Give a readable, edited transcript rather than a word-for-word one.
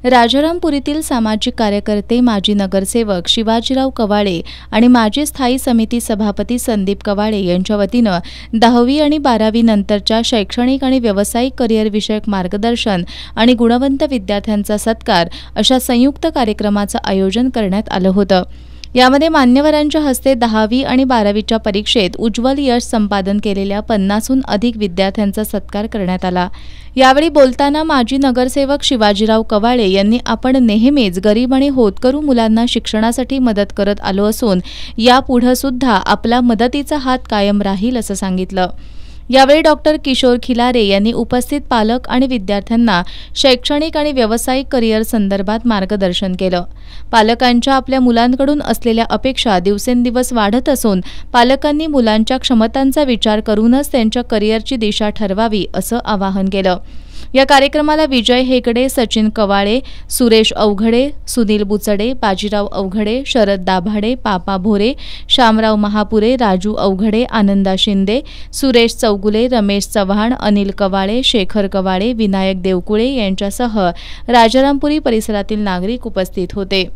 राजारामपुरीतील सामाजिक कार्यकर्ते, माजी नगरसेवक शिवाजीराव कवाळे आणि माजी स्थायी समिती सभापती संदीप कवाळे यांच्या वतीनं 10वी आणि 12वी नंतरच्या शैक्षणिक आणि व्यावसायिक करिअर विषयक मार्गदर्शन आणि गुणवंत विद्यार्थ्यांचा सत्कार अशा संयुक्त कार्यक्रमाचं आयोजन करण्यात आलं होतं। यामध्ये मान्यवरांच्या हस्ते 10वी आणि 12वीच्या परीक्षेत उज्ज्वल यश संपादन केलेल्या 50हून अधिक विद्यार्थ्यांचा सत्कार करण्यात आला। यावेळी बोलताना माजी नगरसेवक शिवाजीराव कवाळे यांनी आपण नेहमीच गरीब आणि होतकरू मुलांना शिक्षणासाठी मदत करत आलो असून यापुढे सुद्धा आपला मदतीचा हात कायम राहील असं सांगितलं। यावेळी डॉक्टर किशोर खिलारे यांनी उपस्थित पालक आणि विद्यार्थ्यांना शैक्षणिक आणि व्यावसायिक करिअर संदर्भात मार्गदर्शन केलं। पालकांच्या आपल्या मुलांकडून असलेल्या अपेक्षा दिवसेंदिवस वाढत असून पालकांनी मुलांच्या क्षमतांचा विचार करूनच त्यांच्या करिअरची दिशा ठरवावी असं आवाहन केलं। या कार्यक्रमाला विजय हेगडे, सचिन कवाळे, सुरेश अवघडे, सुनील बुचडे, बाजीराव अवघडे, शरद दाभाडे, पापा भोरे, शामराव महापुरे, राजू अवघडे, आनंदा शिंदे, सुरेश चौगुले, रमेश चव्हाण, अनिल कवाळे, शेखर कवाळे, विनायक देवकुळे यांच्यासह राजारामपुरी परिसरातील नागरिक उपस्थित होते।